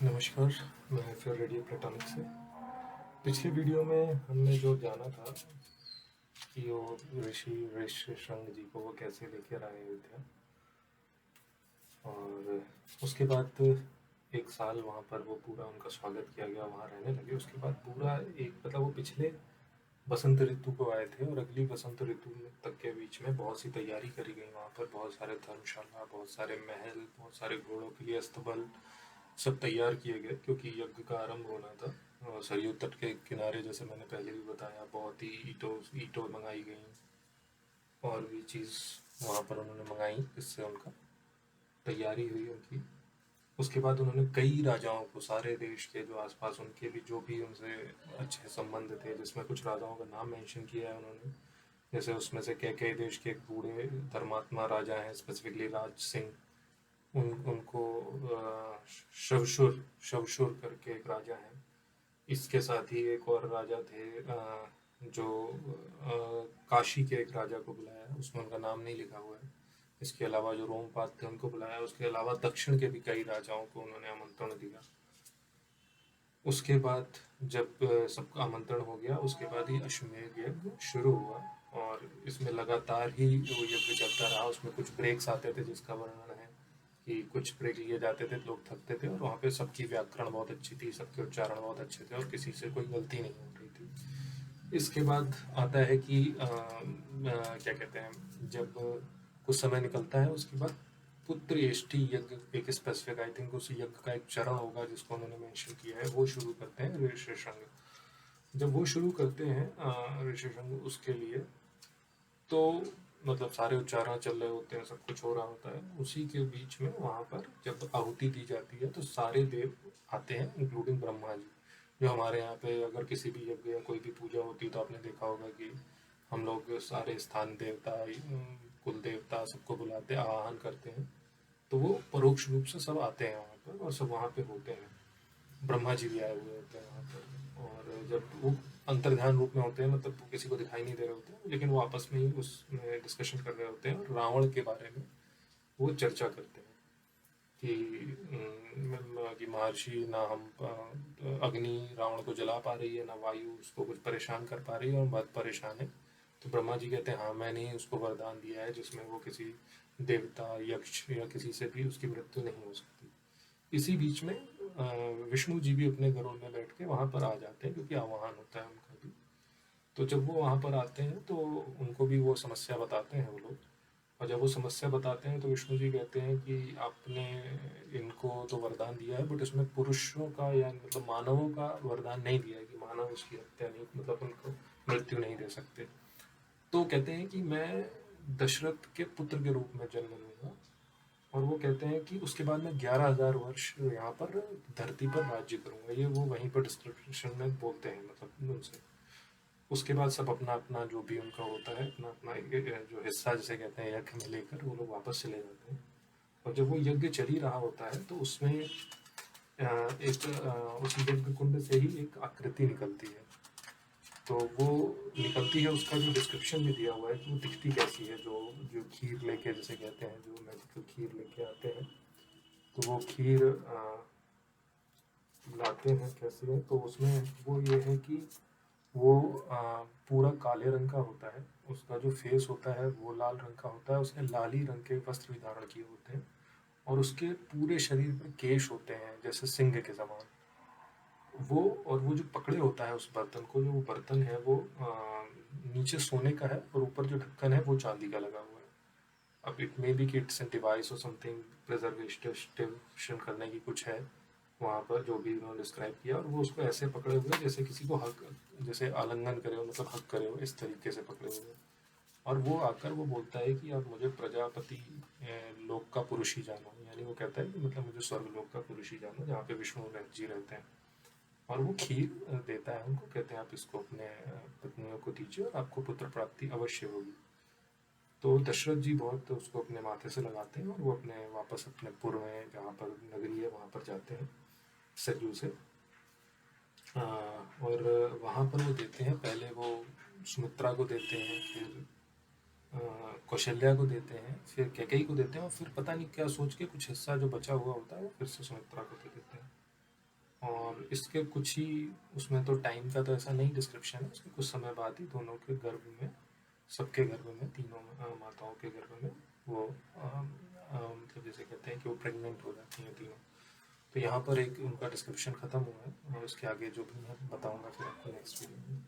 नमस्कार, मैं फिर रेडियो प्लेटोनिक से। पिछले वीडियो में हमने जो जाना था कि वो ऋषि ऋष्यशृंग जी को वो कैसे लेकर आए अयोध्या, और उसके बाद एक साल वहाँ पर वो पूरा उनका स्वागत किया गया, वहाँ रहने लगे। उसके बाद पूरा एक मतलब वो पिछले बसंत ऋतु को आए थे और अगली बसंत ऋतु तक के बीच में बहुत सी तैयारी करी गई वहाँ पर। बहुत सारे धर्मशाला, बहुत सारे महल, बहुत सारे घोड़ों के लिए अस्तबल सब तैयार किए गए, क्योंकि यज्ञ का आरंभ होना था। सरयू तट के किनारे, जैसे मैंने पहले भी बताया, बहुत ही ईंटों ईंटों मंगाई गई और भी चीज़ वहाँ पर उन्होंने मंगाई, जिससे उनका तैयारी हुई उनकी। उसके बाद उन्होंने कई राजाओं को, सारे देश के जो आसपास उनके भी जो भी उनसे अच्छे संबंध थे, जिसमें कुछ राजाओं का नाम मेंशन किया है उन्होंने। जैसे उसमें से कई देश के एक बूढ़े धर्मात्मा राजा हैं, स्पेसिफिकली राज सिंह। उनको शवशुर शवशुर करके एक राजा हैं। इसके साथ ही एक और राजा थे, जो काशी के एक राजा को बुलाया, उसमें उनका नाम नहीं लिखा हुआ है। इसके अलावा जो रोमपाद थे उनको बुलाया। उसके अलावा दक्षिण के भी कई राजाओं को उन्होंने आमंत्रण दिया। उसके बाद जब सबका आमंत्रण हो गया, उसके बाद ही अश्वमेध यज्ञ शुरू हुआ। और इसमें लगातार ही वो यज्ञ चलता रहा। उसमें कुछ ब्रेक्स आते थे, जिसका वर्णन है कि कुछ ब्रेक लिए जाते थे, लोग थकते थे, और वहाँ पे सबकी व्याकरण बहुत अच्छी थी, सबके उच्चारण बहुत अच्छे थे और किसी से कोई गलती नहीं हो रही थी। इसके बाद आता है कि क्या कहते हैं, जब कुछ समय निकलता है, उसके बाद पुत्र एष्टि यज्ञ, एक स्पेसिफिक, आई थिंक उस यज्ञ का एक चरण होगा जिसको उन्होंने मेंशन किया है, वो शुरू करते हैं ऋष्यशृंग। जब वो शुरू करते हैं ऋष्यशृंग, उसके लिए तो मतलब सारे उच्चारण चल रहे होते हैं, सब कुछ हो रहा होता है। उसी के बीच में वहाँ पर जब आहुति दी जाती है तो सारे देव आते हैं, इंक्लूडिंग ब्रह्मा जी। जो हमारे यहाँ पे अगर किसी भी यज्ञ या कोई भी पूजा होती है तो आपने देखा होगा कि हम लोग सारे स्थान देवता, कुल देवता, सबको बुलाते, आवाहन करते हैं। तो वो परोक्ष रूप से सब आते हैं वहाँ पर और सब वहाँ पे होते हैं। ब्रह्मा जी भी आए हुए होते हैं वहाँ पर, और जब वो अंतर्ध्यान रूप में होते हैं, मतलब वो किसी को दिखाई नहीं दे रहे होते हैं, लेकिन वो आपस में ही उसमें डिस्कशन कर रहे होते हैं और रावण के बारे में वो चर्चा करते हैं कि महर्षि ना हम अग्नि रावण को जला पा रही है, ना वायु उसको कुछ परेशान कर पा रही है, और बहुत परेशान है। तो ब्रह्मा जी कहते हैं, हाँ मैंने ही उसको वरदान दिया है जिसमें वो किसी देवता, यक्ष या किसी से भी उसकी मृत्यु नहीं हो सकती। इसी बीच में विष्णु जी भी अपने घरों में बैठ के वहाँ पर आ जाते हैं, क्योंकि आह्वान होता है उनका भी। तो जब वो वहाँ पर आते हैं तो उनको भी वो समस्या बताते हैं वो लोग। और जब वो समस्या बताते हैं तो विष्णु जी कहते हैं कि आपने इनको तो वरदान दिया है, बट इसमें पुरुषों का या मतलब मानवों का वरदान नहीं दिया है कि मानव उसकी हत्या नहीं, मतलब उनको मृत्यु नहीं दे सकते। तो कहते हैं कि मैं दशरथ के पुत्र के रूप में जन्म लूंगा, और वो कहते हैं कि उसके बाद मैं 11,000 वर्ष यहाँ पर धरती पर राज्य करूंगा। ये वो वहीं पर डिस्क्रिप्शन में बोलते हैं, मतलब उनसे। उसके बाद सब अपना अपना जो भी उनका होता है, अपना अपना जो हिस्सा जिसे कहते हैं यज्ञ में लेकर वो लोग वापस चले जाते हैं। और जब वो यज्ञ चल ही रहा होता है तो उसमें उस यज्ञ कुंड से ही एक आकृति निकलती है। तो वो निकलती है, उसका जो डिस्क्रिप्शन भी दिया हुआ है कि वो दिखती कैसी है। जो जो खीर लेके, जैसे कहते हैं, जो मैजिकल खीर लेके आते हैं, तो वो खीर लाते हैं कैसे है, तो उसमें वो ये है कि वो पूरा काले रंग का होता है। उसका जो फेस होता है वो लाल रंग का होता है, उसने लाली रंग के वस्त्र भी धारण किए होते हैं, और उसके पूरे शरीर पर केश होते हैं जैसे सिंह के समान। वो और वो जो पकड़े होता है उस बर्तन को, जो वो बर्तन है वो नीचे सोने का है और ऊपर जो ढक्कन है वो चांदी का लगा हुआ है। अब इट मे बी कि इट्स एन डिवाइस और समथिंग, प्रिजर्वेशन करने की कुछ है वहाँ पर, जो भी उन्होंने डिस्क्राइब किया। और वो उसको ऐसे पकड़े हुए जैसे किसी को हक, जैसे आलिंगन करे हो, मतलब हक करे हो, इस तरीके से पकड़े हुए। और वो आकर वो बोलता है कि आप मुझे प्रजापति लोक का पुरुष ही जानो, यानी वो कहता है कि मतलब मुझे स्वर्ग लोक का पुरुष ही जानो, जहाँ पे विष्णु जी रहते हैं। और वो खीर देता है उनको, कहते हैं आप इसको अपने पत्नियों को दीजिए और आपको पुत्र प्राप्ति अवश्य होगी। तो दशरथ जी बहुत उसको अपने माथे से लगाते हैं और वो अपने वापस अपने पुर में, जहाँ पर नगरी है, वहाँ पर जाते हैं सरयू से। और वहाँ पर वो देते हैं, पहले वो सुमित्रा को देते हैं, फिर कौशल्या को देते हैं, फिर कैकेयी को देते हैं, और फिर पता नहीं क्या सोच के कुछ हिस्सा जो बचा हुआ होता है वो फिर से सुमित्रा को दे देते हैं। और इसके कुछ ही उसमें तो टाइम का तो ऐसा नहीं डिस्क्रिप्शन है, उसके कुछ समय बाद ही दोनों के गर्भ में, सबके गर्भ में, तीनों माताओं के गर्भ में वो मतलब जैसे कहते हैं कि वो प्रेग्नेंट हो जाती हैं तीनों। तो यहाँ पर एक उनका डिस्क्रिप्शन ख़त्म हुआ है और उसके आगे जो भी मैं बताऊँगा फिर आपको नेक्स्ट वीडियो में।